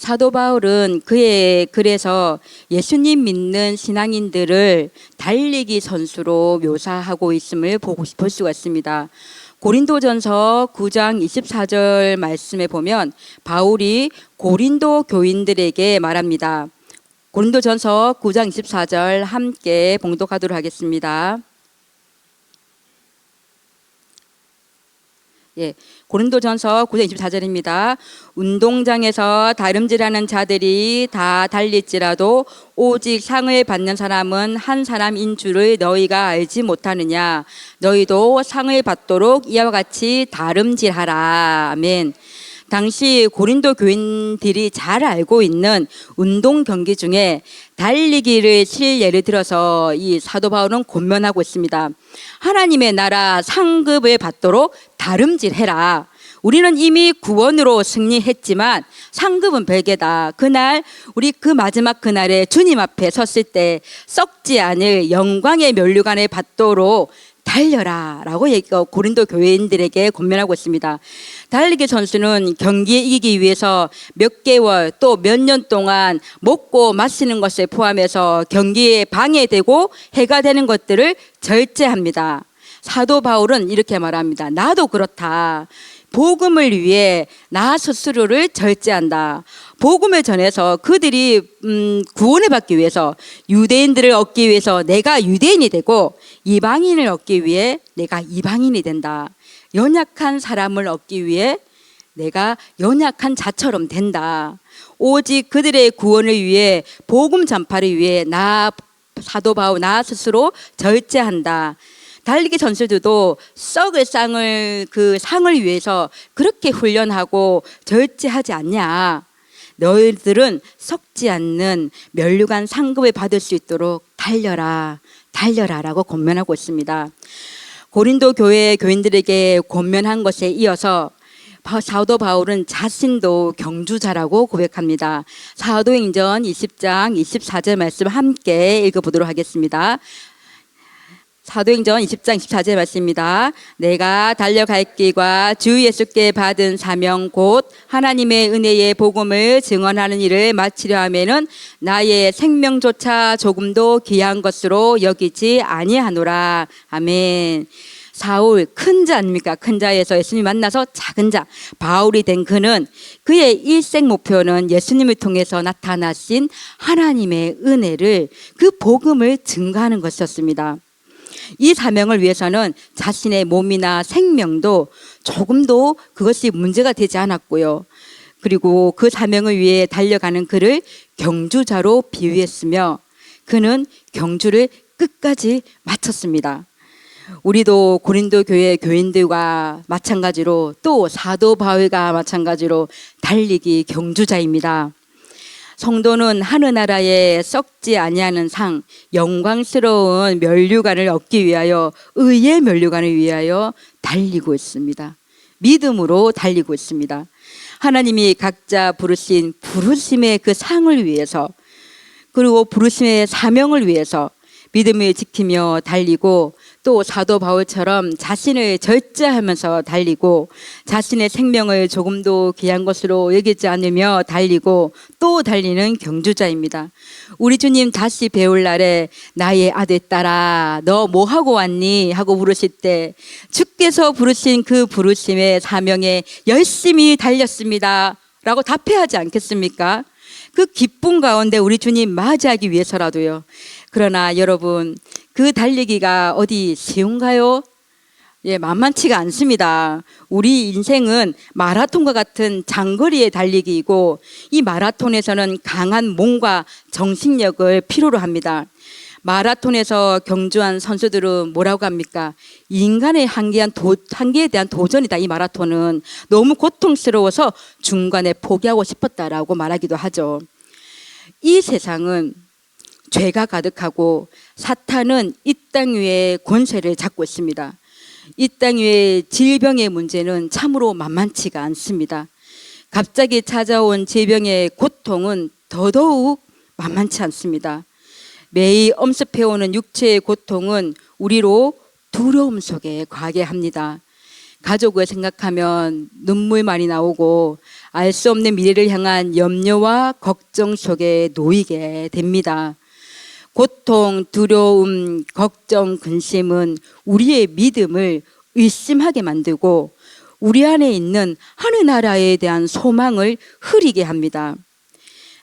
사도 바울은 그의 글에서 예수님 믿는 신앙인들을 달리기 선수로 묘사하고 있음을 볼 수가 있습니다. 고린도전서 9장 24절 말씀에 보면 바울이 고린도 교인들에게 말합니다. 고린도전서 9장 24절 함께 봉독하도록 하겠습니다. 고린도전서 9장 24절입니다. 운동장에서 다름질하는 자들이 다 달릴지라도 오직 상을 받는 사람은 한 사람인 줄을 너희가 알지 못하느냐. 너희도 상을 받도록 이와 같이 다름질하라. 아멘. 당시 고린도 교인들이 잘 알고 있는 운동 경기 중에 달리기를 예를 들어서 이 사도 바울은 권면하고 있습니다. 하나님의 나라 상급을 받도록 다름질해라. 우리는 이미 구원으로 승리했지만 상급은 별개다. 그날 우리 그 마지막 그날에 주님 앞에 섰을 때 썩지 않을 영광의 면류관을 받도록 달려라 라고 고린도 교인들에게 권면하고 있습니다. 달리기 선수는 경기에 이기기 위해서 몇 개월 또 몇 년 동안 먹고 마시는 것을 포함해서 경기에 방해되고 해가 되는 것들을 절제합니다. 사도 바울은 이렇게 말합니다. 나도 그렇다. 복음을 위해 나 스스로를 절제한다. 복음을 전해서 그들이 구원을 받기 위해서 유대인들을 얻기 위해서 내가 유대인이 되고 이방인을 얻기 위해 내가 이방인이 된다. 연약한 사람을 얻기 위해 내가 연약한 자처럼 된다. 오직 그들의 구원을 위해 복음 전파를 위해 나 사도 바울 나 스스로 절제한다. 달리기 선수들도 썩을 상을 위해서 그렇게 훈련하고 절제하지 않냐. 너희들은 썩지 않는 면류관 상급을 받을 수 있도록 달려라 라고 권면하고 있습니다. 고린도 교회 교인들에게 권면한 것에 이어서 사도 바울은 자신도 경주자라고 고백합니다. 사도행전 20장 24절 말씀 함께 읽어보도록 하겠습니다. 사도행전 20장 24절 말씀입니다. 내가 달려갈 길과 주 예수께 받은 사명 곧 하나님의 은혜의 복음을 증언하는 일을 마치려 하면은 나의 생명조차 조금도 귀한 것으로 여기지 아니하노라. 아멘. 사울 큰 자 아닙니까? 큰 자에서 예수님 만나서 작은 자 바울이 된 그는 그의 일생 목표는 예수님을 통해서 나타나신 하나님의 은혜를 그 복음을 증거하는 것이었습니다. 이 사명을 위해서는 자신의 몸이나 생명도 조금도 그것이 문제가 되지 않았고요. 그리고 그 사명을 위해 달려가는 그를 경주자로 비유했으며 그는 경주를 끝까지 마쳤습니다. 우리도 고린도 교회 교인들과 마찬가지로 또 사도 바울과 마찬가지로 달리기 경주자입니다. 성도는 하늘나라에 썩지 아니하는 상, 영광스러운 면류관을 얻기 위하여 의의 면류관을 위하여 달리고 있습니다. 믿음으로 달리고 있습니다. 하나님이 각자 부르신 부르심의 그 상을 위해서 그리고 부르심의 사명을 위해서 믿음을 지키며 달리고 또 사도 바울처럼 자신을 절제하면서 달리고 자신의 생명을 조금도 귀한 것으로 여기지 않으며 달리고 또 달리는 경주자입니다. 우리 주님 다시 배울 날에 나의 아들 딸아 너 뭐 하고 왔니? 하고 부르실 때 주께서 부르신 그 부르심의 사명에 열심히 달렸습니다 라고 답해야 하지 않겠습니까? 그 기쁨 가운데 우리 주님 맞이하기 위해서라도요. 그러나 여러분 그 달리기가 어디 쉬운가요? 만만치가 않습니다. 우리 인생은 마라톤과 같은 장거리의 달리기이고 이 마라톤에서는 강한 몸과 정신력을 필요로 합니다. 마라톤에서 경주한 선수들은 뭐라고 합니까? 인간의 한계에 대한 도전이다. 이 마라톤은 너무 고통스러워서 중간에 포기하고 싶었다라고 말하기도 하죠. 이 세상은 죄가 가득하고 사탄은 이 땅 위에 권세를 잡고 있습니다. 이 땅 위에 질병의 문제는 참으로 만만치가 않습니다. 갑자기 찾아온 질병의 고통은 더더욱 만만치 않습니다. 매일 엄습해오는 육체의 고통은 우리로 두려움 속에 가게 합니다. 가족을 생각하면 눈물 많이 나오고 알 수 없는 미래를 향한 염려와 걱정 속에 놓이게 됩니다. 고통, 두려움, 걱정, 근심은 우리의 믿음을 의심하게 만들고 우리 안에 있는 하늘나라에 대한 소망을 흐리게 합니다.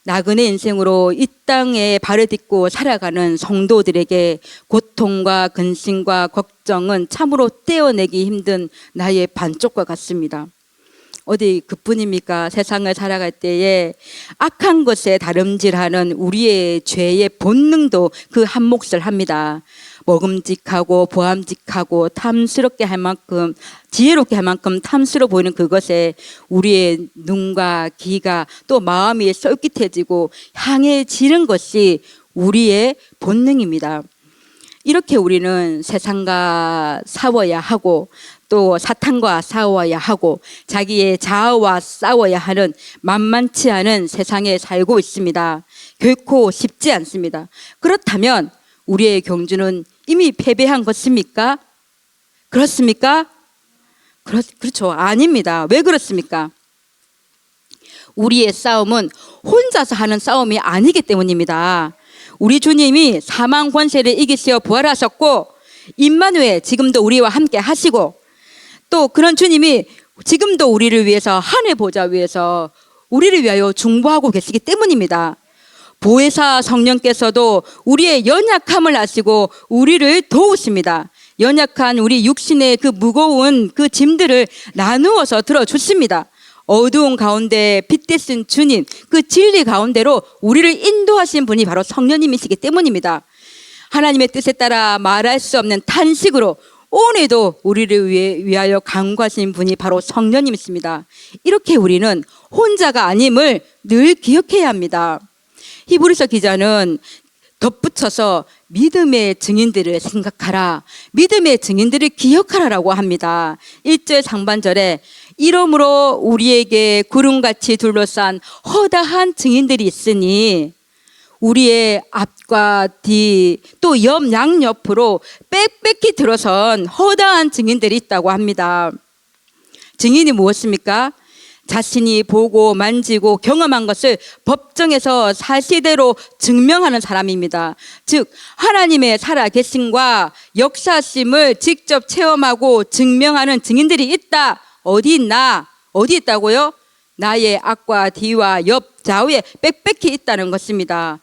나그네 인생으로 이 땅에 발을 딛고 살아가는 성도들에게 고통과 근심과 걱정은 참으로 떼어내기 힘든 나의 반쪽과 같습니다. 어디 그뿐입니까? 세상을 살아갈 때에 악한 것에 다름질하는 우리의 죄의 본능도 그 한 몫을 합니다. 먹음직하고 보암직하고 탐스럽게 할 만큼, 지혜롭게 할 만큼 탐스러워 보이는 그것에 우리의 눈과 귀가 또 마음이 쏠깃해지고 향해지는 것이 우리의 본능입니다. 이렇게 우리는 세상과 싸워야 하고 또 사탄과 싸워야 하고 자기의 자아와 싸워야 하는 만만치 않은 세상에 살고 있습니다. 결코 쉽지 않습니다. 그렇다면 우리의 경주는 이미 패배한 것입니까? 그렇습니까? 그렇죠. 아닙니다. 왜 그렇습니까? 우리의 싸움은 혼자서 하는 싸움이 아니기 때문입니다. 우리 주님이 사망 권세를 이기시어 부활하셨고 임마누엘 지금도 우리와 함께 하시고 또 그런 주님이 지금도 우리를 위해서 하늘 보좌 위에서 우리를 위하여 중보하고 계시기 때문입니다. 보혜사 성령께서도 우리의 연약함을 아시고 우리를 도우십니다. 연약한 우리 육신의 그 무거운 그 짐들을 나누어서 들어주십니다. 어두운 가운데 빛 되신 주님, 그 진리 가운데로 우리를 인도하신 분이 바로 성령님이시기 때문입니다. 하나님의 뜻에 따라 말할 수 없는 탄식으로 오늘도 우리를 위하여 간구하신 분이 바로 성령님이십니다. 이렇게 우리는 혼자가 아님을 늘 기억해야 합니다. 히브리서 기자는 덧붙여서 믿음의 증인들을 생각하라, 믿음의 증인들을 기억하라라고 합니다. 1절 상반절에 이러므로 우리에게 구름같이 둘러싼 허다한 증인들이 있으니 우리의 앞과 뒤 또 옆 양옆으로 빽빽히 들어선 허다한 증인들이 있다고 합니다. 증인이 무엇입니까? 자신이 보고 만지고 경험한 것을 법정에서 사실대로 증명하는 사람입니다. 즉 하나님의 살아계심과 역사심을 직접 체험하고 증명하는 증인들이 있다. 어디 있나? 어디 있다고요? 나의 앞과 뒤와 옆 좌우에 빽빽히 있다는 것입니다.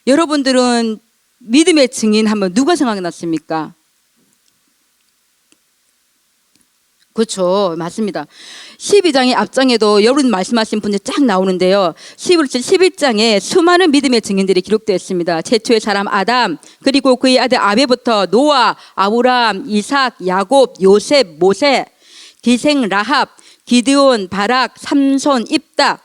여러분들은 믿음의 증인 하면 누가 생각났습니까? 그렇죠. 맞습니다. 12장의 앞장에도 여러분 말씀하신 분이 쫙 나오는데요. 11장에 수많은 믿음의 증인들이 기록되어 있습니다. 최초의 사람 아담, 그리고 그의 아들 아벨부터 노아, 아브라함, 이삭, 야곱, 요셉, 모세, 기생 라합, 기드온, 바락, 삼손, 입다,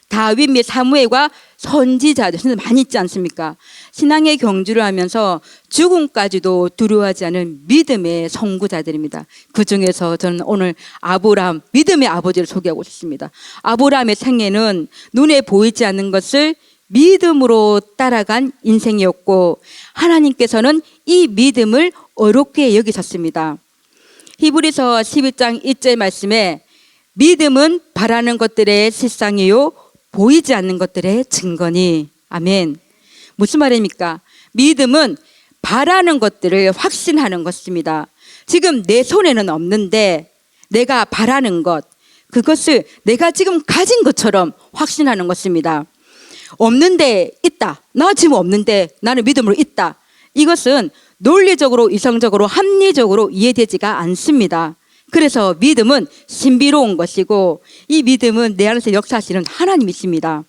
다윗 및 사무엘과 선지자들 많이 있지 않습니까? 신앙의 경주를 하면서 죽음까지도 두려워하지 않은 믿음의 선구자들입니다. 그 중에서 저는 오늘 아브라함, 믿음의 아버지를 소개하고 싶습니다. 아브라함의 생애는 눈에 보이지 않는 것을 믿음으로 따라간 인생이었고 하나님께서는 이 믿음을 어렵게 여기셨습니다. 히브리서 11장 1절 말씀에 믿음은 바라는 것들의 실상이요 보이지 않는 것들의 증거니. 아멘. 무슨 말입니까? 믿음은 바라는 것들을 확신하는 것입니다. 지금 내 손에는 없는데 내가 바라는 것, 그것을 내가 지금 가진 것처럼 확신하는 것입니다. 없는데 있다. 나 지금 없는데 나는 믿음으로 있다. 이것은 논리적으로 이성적으로 합리적으로 이해되지가 않습니다. 그래서 믿음은 신비로운 것이고 이 믿음은 내 안에서 역사하시는 하나님이십니다.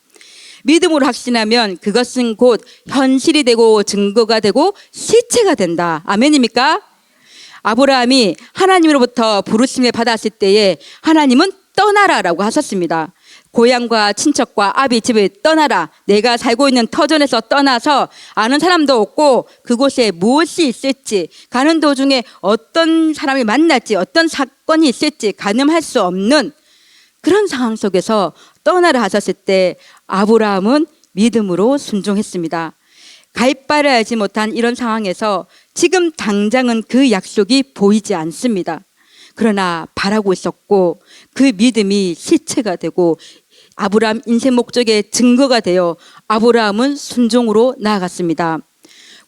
믿음으로 확신하면 그것은 곧 현실이 되고 증거가 되고 실체가 된다. 아멘입니까? 아브라함이 하나님으로부터 부르심을 받았을 때에 하나님은 떠나라라고 하셨습니다. 고향과 친척과 아비 집을 떠나라. 내가 살고 있는 터전에서 떠나서 아는 사람도 없고 그곳에 무엇이 있을지, 가는 도중에 어떤 사람이 만날지, 어떤 사건이 있을지 가늠할 수 없는 그런 상황 속에서 떠나라 하셨을 때 아브라함은 믿음으로 순종했습니다. 갈 바를 알지 못한 이런 상황에서 지금 당장은 그 약속이 보이지 않습니다. 그러나 바라고 있었고 그 믿음이 실체가 되고 아브라함 인생 목적의 증거가 되어 아브라함은 순종으로 나아갔습니다.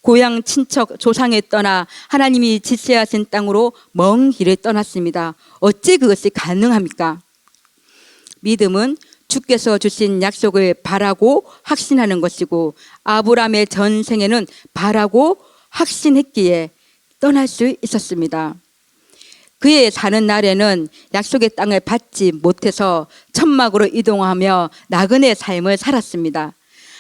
고향 친척 조상에 떠나 하나님이 지시하신 땅으로 먼 길을 떠났습니다. 어찌 그것이 가능합니까? 믿음은 주께서 주신 약속을 바라고 확신하는 것이고 아브라함의 전생에는 바라고 확신했기에 떠날 수 있었습니다. 그의 사는 날에는 약속의 땅을 받지 못해서 천막으로 이동하며 나그네 삶을 살았습니다.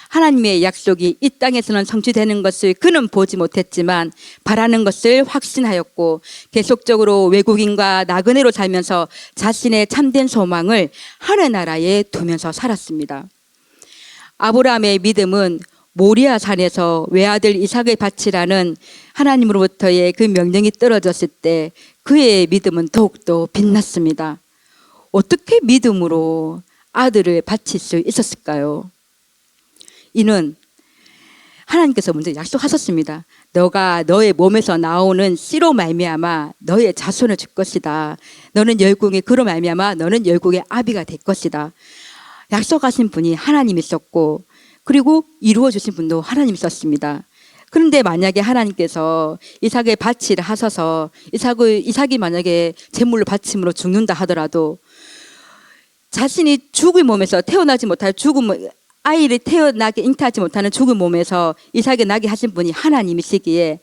하나님의 약속이 이 땅에서는 성취되는 것을 그는 보지 못했지만 바라는 것을 확신하였고 계속적으로 외국인과 나그네로 살면서 자신의 참된 소망을 하늘나라에 두면서 살았습니다. 아브라함의 믿음은 모리아 산에서 외아들 이삭을 바치라는 하나님으로부터의 그 명령이 떨어졌을 때 그의 믿음은 더욱더 빛났습니다. 어떻게 믿음으로 아들을 바칠 수 있었을까요? 이는 하나님께서 먼저 약속하셨습니다. 너가 너의 몸에서 나오는 씨로 말미암아 너의 자손을 줄 것이다. 너는 열국의 그로 말미암아 너는 열국의 아비가 될 것이다. 약속하신 분이 하나님이셨고 그리고 이루어 주신 분도 하나님이셨습니다. 그런데 만약에 하나님께서 이삭을 바치라 하셔서 이삭이 만약에 제물로 바침으로 죽는다 하더라도 자신이 죽을 몸에서 태어나지 못할 아이를 태어나게 잉태하지 못하는 죽은 몸에서 이삭이 나게 하신 분이 하나님이시기에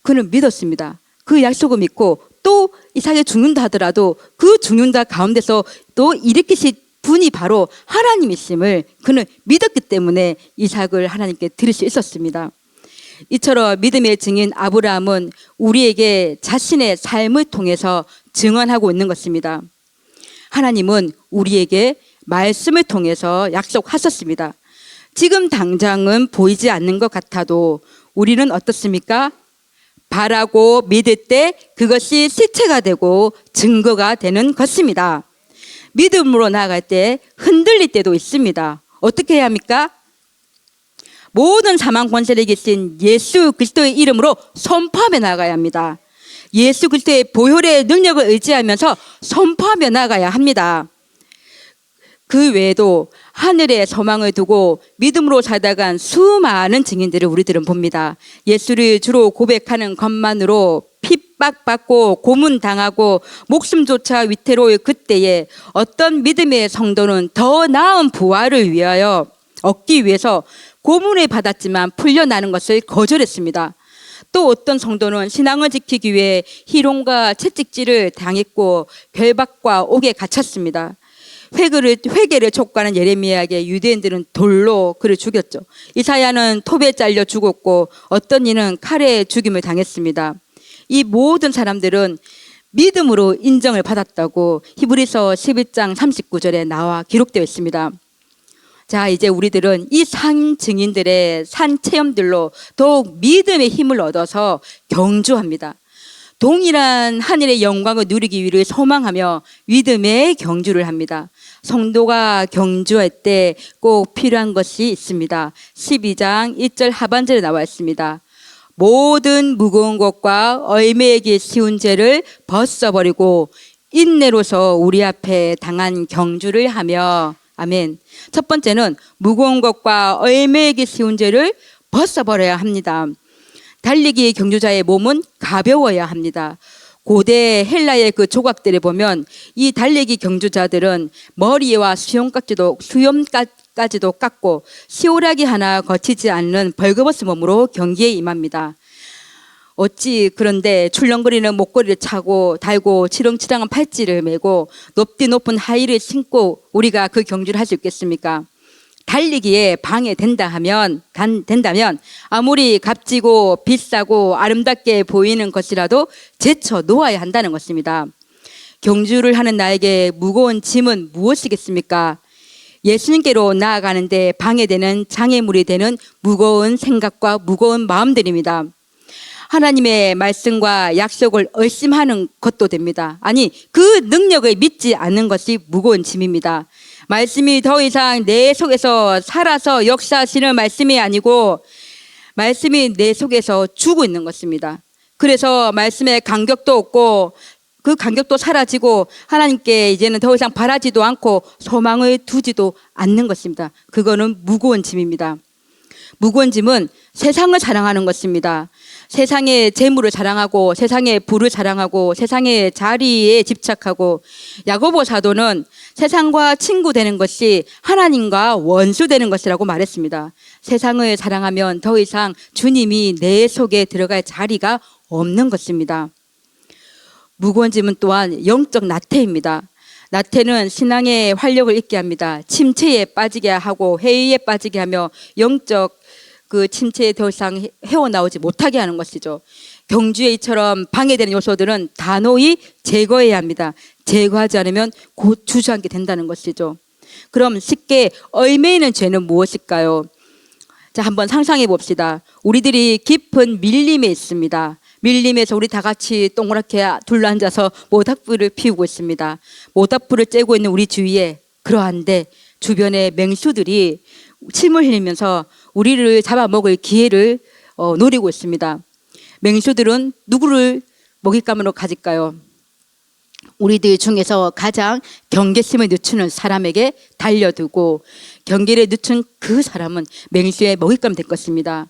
그는 믿었습니다. 그 약속을 믿고 또 이삭이 죽는다 하더라도 그 죽는다 가운데서 또 일으키실 분이 바로 하나님이심을 그는 믿었기 때문에 이삭을 하나님께 드릴 수 있었습니다. 이처럼 믿음의 증인 아브라함은 우리에게 자신의 삶을 통해서 증언하고 있는 것입니다. 하나님은 우리에게 말씀을 통해서 약속하셨습니다. 지금 당장은 보이지 않는 것 같아도 우리는 어떻습니까? 바라고 믿을 때 그것이 실체가 되고 증거가 되는 것입니다. 믿음으로 나아갈 때 흔들릴 때도 있습니다. 어떻게 해야 합니까? 모든 사망 권세를 이기신 예수 그리스도의 이름으로 선포하며 나아가야 합니다. 예수 그리스도의 보혈의 능력을 의지하면서 선포하며 나아가야 합니다. 그 외에도 하늘에 소망을 두고 믿음으로 살다간 수많은 증인들을 우리들은 봅니다. 예수를 주로 고백하는 것만으로 핍박받고 고문당하고 목숨조차 위태로울 그때에 어떤 믿음의 성도는 더 나은 부활을 위하여 얻기 위해서 고문을 받았지만 풀려나는 것을 거절했습니다. 또 어떤 성도는 신앙을 지키기 위해 희롱과 채찍질을 당했고 결박과 옥에 갇혔습니다. 회개를 촉구하는 예레미야에게 유대인들은 돌로 그를 죽였죠. 이사야는 톱에 잘려 죽었고 어떤 이는 칼에 죽임을 당했습니다. 이 모든 사람들은 믿음으로 인정을 받았다고 히브리서 11장 39절에 나와 기록되어 있습니다. 자, 이제 우리들은 이 산 증인들의 산 체험들로 더욱 믿음의 힘을 얻어서 경주합니다. 동일한 하늘의 영광을 누리기 위를 소망하며 믿음의 경주를 합니다. 성도가 경주할 때 꼭 필요한 것이 있습니다. 12장 1절 하반절에 나와 있습니다. 모든 무거운 것과 얼매이기 쉬운 죄를 벗어버리고 인내로서 우리 앞에 당한 경주를 하며 아멘. 첫 번째는 무거운 것과 얼매이기 쉬운 죄를 벗어버려야 합니다. 달리기 경주자의 몸은 가벼워야 합니다. 고대 헬라의 그 조각들을 보면 이 달리기 경주자들은 머리와 수염까지도 깎고 시오라기 하나 거치지 않는 벌거벗은 몸으로 경기에 임합니다. 어찌 그런데 출렁거리는 목걸이를 차고 달고 치렁치렁한 팔찌를 메고 높은 하이를 신고 우리가 그 경주를 할 수 있겠습니까? 달리기에 방해된다면 아무리 값지고 비싸고 아름답게 보이는 것이라도 제쳐 놓아야 한다는 것입니다. 경주를 하는 나에게 무거운 짐은 무엇이겠습니까? 예수님께로 나아가는데 방해되는 장애물이 되는 무거운 생각과 무거운 마음들입니다. 하나님의 말씀과 약속을 의심하는 것도 됩니다. 아니, 그 능력을 믿지 않는 것이 무거운 짐입니다. 말씀이 더 이상 내 속에서 살아서 역사하시는 말씀이 아니고 말씀이 내 속에서 죽고 있는 것입니다. 그래서 말씀에 간격도 없고 그 간격도 사라지고 하나님께 이제는 더 이상 바라지도 않고 소망을 두지도 않는 것입니다. 그거는 무거운 짐입니다. 무거운 짐은 세상을 자랑하는 것입니다. 세상의 재물을 자랑하고 세상의 부를 자랑하고 세상의 자리에 집착하고, 야고보 사도는 세상과 친구 되는 것이 하나님과 원수 되는 것이라고 말했습니다. 세상을 자랑하면 더 이상 주님이 내 속에 들어갈 자리가 없는 것입니다. 무거운 짐은 또한 영적 나태입니다. 나태는 신앙의 활력을 잃게 합니다. 침체에 빠지게 하고 회의에 빠지게 하며 영적 그 침체에 더 이상 헤어나오지 못하게 하는 것이죠. 경주에 이처럼 방해되는 요소들은 단호히 제거해야 합니다. 제거하지 않으면 곧 주저앉게 된다는 것이죠. 그럼 쉽게 얽매이는 죄는 무엇일까요? 자, 한번 상상해 봅시다. 우리들이 깊은 밀림에 있습니다. 밀림에서 우리 다 같이 동그랗게 둘러앉아서 모닥불을 피우고 있습니다. 모닥불을 쬐고 있는 우리 주위에, 그러한데 주변에 맹수들이 침을 흘리면서 우리를 잡아먹을 기회를 노리고 있습니다. 맹수들은 누구를 먹잇감으로 가질까요? 우리들 중에서 가장 경계심을 늦추는 사람에게 달려들고, 경계를 늦춘 그 사람은 맹수의 먹잇감이 될 것입니다.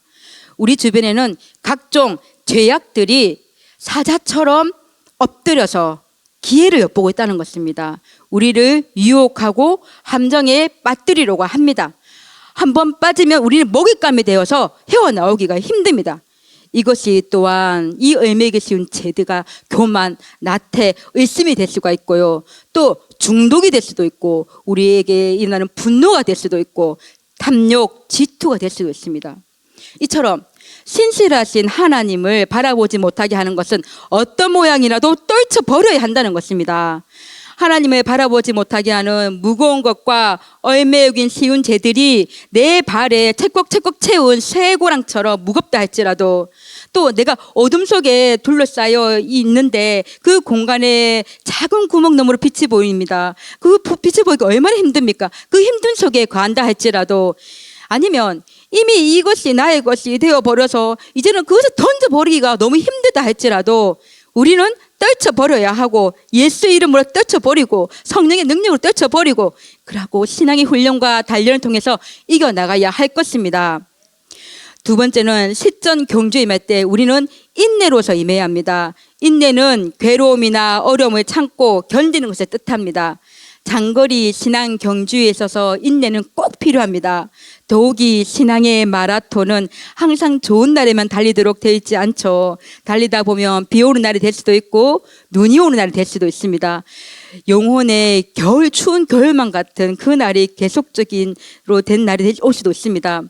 우리 주변에는 각종 죄악들이 사자처럼 엎드려서 기회를 엿보고 있다는 것입니다. 우리를 유혹하고 함정에 빠뜨리려고 합니다. 한번 빠지면 우리는 먹잇감이 되어서 헤어나오기가 힘듭니다. 이것이 또한 이 얽매이기 쉬운 죄가 교만, 나태, 의심이 될 수가 있고요. 또 중독이 될 수도 있고, 우리에게 일어나는 분노가 될 수도 있고, 탐욕, 질투가 될 수도 있습니다. 이처럼 신실하신 하나님을 바라보지 못하게 하는 것은 어떤 모양이라도 떨쳐버려야 한다는 것입니다. 하나님을 바라보지 못하게 하는 무거운 것과 얽매이긴 쉬운 죄들이 내 발에 채꺽채꺽 채운 쇠고랑처럼 무겁다 할지라도, 또 내가 어둠 속에 둘러싸여 있는데 그 공간에 작은 구멍 너머로 빛이 보입니다. 그 빛이 보이기 얼마나 힘듭니까? 그 힘든 속에 거한다 할지라도, 아니면 이미 이것이 나의 것이 되어버려서 이제는 그것을 던져버리기가 너무 힘들다 할지라도 우리는 떨쳐버려야 하고, 예수 이름으로 떨쳐버리고 성령의 능력으로 떨쳐버리고, 그러고 신앙의 훈련과 단련을 통해서 이겨나가야 할 것입니다. 두 번째는 실전 경주에 임할 때 우리는 인내로서 임해야 합니다. 인내는 괴로움이나 어려움을 참고 견디는 것을 뜻합니다. 장거리 신앙 경주에 있어서 인내는 꼭 필요합니다. 더욱이 신앙의 마라톤은 항상 좋은 날에만 달리도록 되어 있지 않죠. 달리다 보면 비 오는 날이 될 수도 있고 눈이 오는 날이 될 수도 있습니다. 영혼의 겨울, 추운 겨울만 같은 그 날이 계속적인로 된 날이 올 수도 있습니다.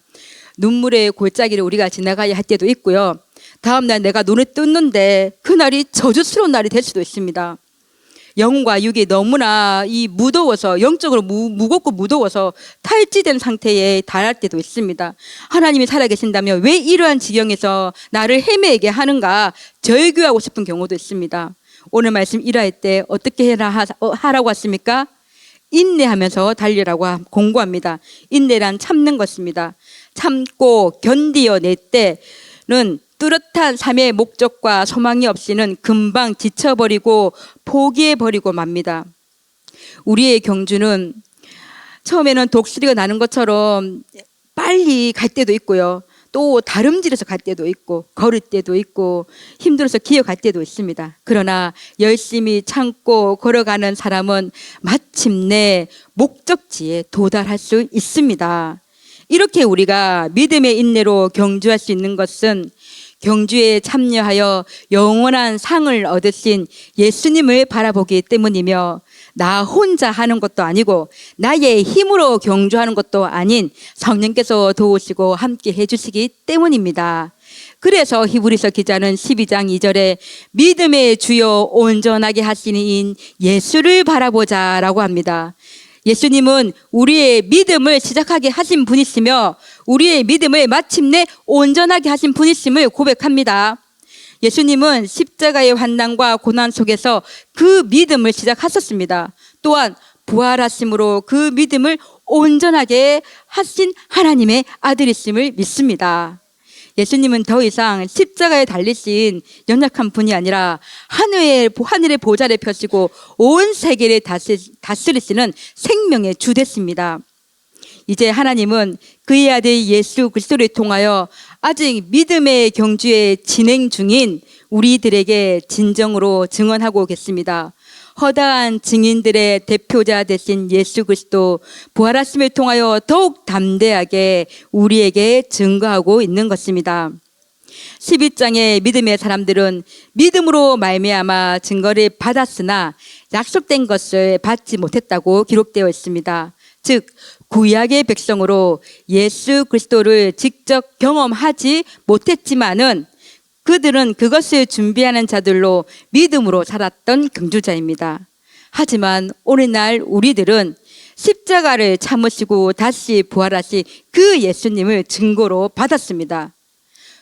눈물의 골짜기를 우리가 지나가야 할 때도 있고요. 다음날 내가 눈을 떴는데 그 날이 저주스러운 날이 될 수도 있습니다. 영과 육이 너무나 무더워서, 영적으로 무겁고 무더워서 탈지된 상태에 달할 때도 있습니다. 하나님이 살아계신다면 왜 이러한 지경에서 나를 헤매게 하는가 절규하고 싶은 경우도 있습니다. 오늘 말씀 일할 때 어떻게 하라고 하십니까? 인내하면서 달리라고 공고합니다. 인내란 참는 것입니다. 참고 견디어낼 때는 뚜렷한 삶의 목적과 소망이 없이는 금방 지쳐버리고 포기해버리고 맙니다. 우리의 경주는 처음에는 독수리가 나는 것처럼 빨리 갈 때도 있고요. 또 다름질해서 갈 때도 있고, 걸을 때도 있고, 힘들어서 기어갈 때도 있습니다. 그러나 열심히 참고 걸어가는 사람은 마침내 목적지에 도달할 수 있습니다. 이렇게 우리가 믿음의 인내로 경주할 수 있는 것은 경주에 참여하여 영원한 상을 얻으신 예수님을 바라보기 때문이며, 나 혼자 하는 것도 아니고 나의 힘으로 경주하는 것도 아닌 성령께서 도우시고 함께 해주시기 때문입니다. 그래서 히브리서 기자는 12장 2절에 믿음의 주요 온전하게 하시는 이인 예수를 바라보자 라고 합니다. 예수님은 우리의 믿음을 시작하게 하신 분이시며 우리의 믿음을 마침내 온전하게 하신 분이심을 고백합니다. 예수님은 십자가의 환난과 고난 속에서 그 믿음을 시작하셨습니다. 또한 부활하심으로 그 믿음을 온전하게 하신 하나님의 아들이심을 믿습니다. 예수님은 더 이상 십자가에 달리신 연약한 분이 아니라 하늘의 보좌를 펴시고 온 세계를 다스리시는 생명의 주 됐습니다. 이제 하나님은 그의 아들 예수 그리스도를 통하여 아직 믿음의 경주에 진행 중인 우리들에게 진정으로 증언하고 계십니다. 허다한 증인들의 대표자 되신 예수 그리스도 부활하심을 통하여 더욱 담대하게 우리에게 증거하고 있는 것입니다. 11장의 믿음의 사람들은 믿음으로 말미암아 증거를 받았으나 약속된 것을 받지 못했다고 기록되어 있습니다. 즉 구약의 백성으로 예수 그리스도를 직접 경험하지 못했지만은 그들은 그것을 준비하는 자들로 믿음으로 살았던 경주자입니다. 하지만 오늘날 우리들은 십자가를 참으시고 다시 부활하신 그 예수님을 증거로 받았습니다.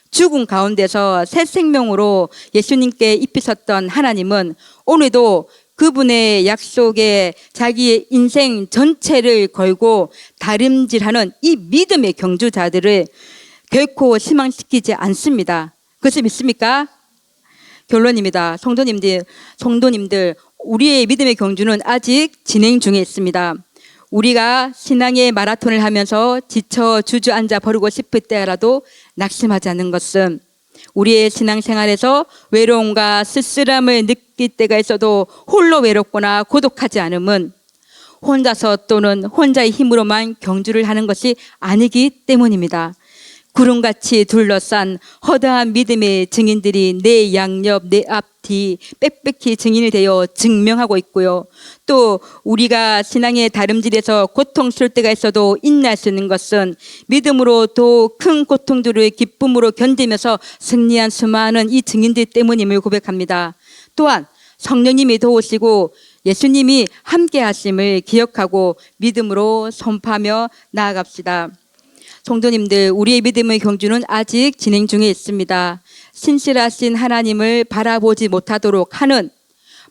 죽음 가운데서 새 생명으로 예수님께 입히셨던 하나님은 오늘도 그분의 약속에 자기의 인생 전체를 걸고 다림질하는 이 믿음의 경주자들을 결코 실망시키지 않습니다. 그것을 믿습니까? 결론입니다. 성도님들, 우리의 믿음의 경주는 아직 진행 중에 있습니다. 우리가 신앙의 마라톤을 하면서 지쳐 주저앉아 버리고 싶을 때라도 낙심하지 않는 것은 우리의 신앙생활에서 외로움과 쓸쓸함을 느낄 때가 있어도 홀로 외롭거나 고독하지 않음은 혼자서 또는 혼자의 힘으로만 경주를 하는 것이 아니기 때문입니다. 구름같이 둘러싼 허다한 믿음의 증인들이 내 양옆, 내 앞뒤 빽빽히 증인이 되어 증명하고 있고요. 또 우리가 신앙의 다름질에서 고통스러울 때가 있어도 인내할 수 있는 것은 믿음으로 더 큰 고통들을 기쁨으로 견디면서 승리한 수많은 이 증인들 때문임을 고백합니다. 또한 성령님이 도우시고 예수님이 함께 하심을 기억하고 믿음으로 선포하며 나아갑시다. 성도님들, 우리의 믿음의 경주는 아직 진행 중에 있습니다. 신실하신 하나님을 바라보지 못하도록 하는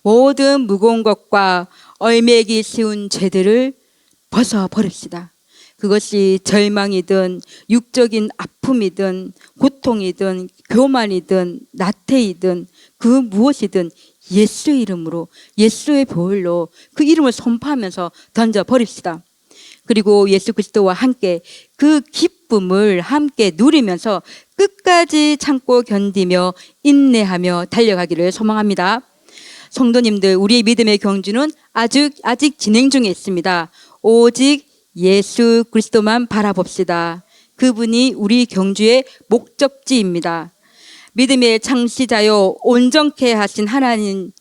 모든 무거운 것과 얼매기 쉬운 죄들을 벗어버립시다. 그것이 절망이든 육적인 아픔이든 고통이든 교만이든 나태이든 그 무엇이든 예수의 이름으로, 예수의 보혈로 그 이름을 선포하면서 던져버립시다. 그리고 예수 그리스도와 함께 그 기쁨을 함께 누리면서 끝까지 참고 견디며 인내하며 달려가기를 소망합니다. 성도님들, 우리의 믿음의 경주는 아직 진행 중에 있습니다. 오직 예수 그리스도만 바라봅시다. 그분이 우리 경주의 목적지입니다. 믿음의 창시자요 온전케 하신 하나님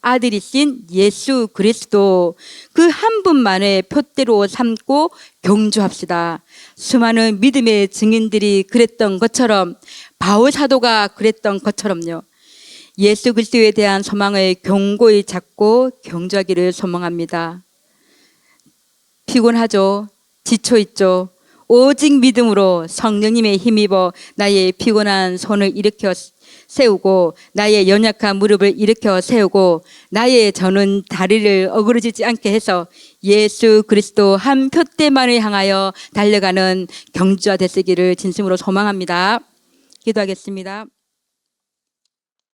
아들이신 예수 그리스도 그 한 분만의 표대로 삼고 경주합시다. 수많은 믿음의 증인들이 그랬던 것처럼, 바울 사도가 그랬던 것처럼요, 예수 그리스도에 대한 소망을 견고히 잡고 경주하기를 소망합니다. 피곤하죠? 지쳐있죠? 오직 믿음으로 성령님의 힘입어 나의 피곤한 손을 일으켜 세우고 나의 연약한 무릎을 일으켜 세우고 나의 저는 다리를 어그러지지 않게 해서 예수 그리스도 한 표대만을 향하여 달려가는 경주자 되시기를 진심으로 소망합니다. 기도하겠습니다.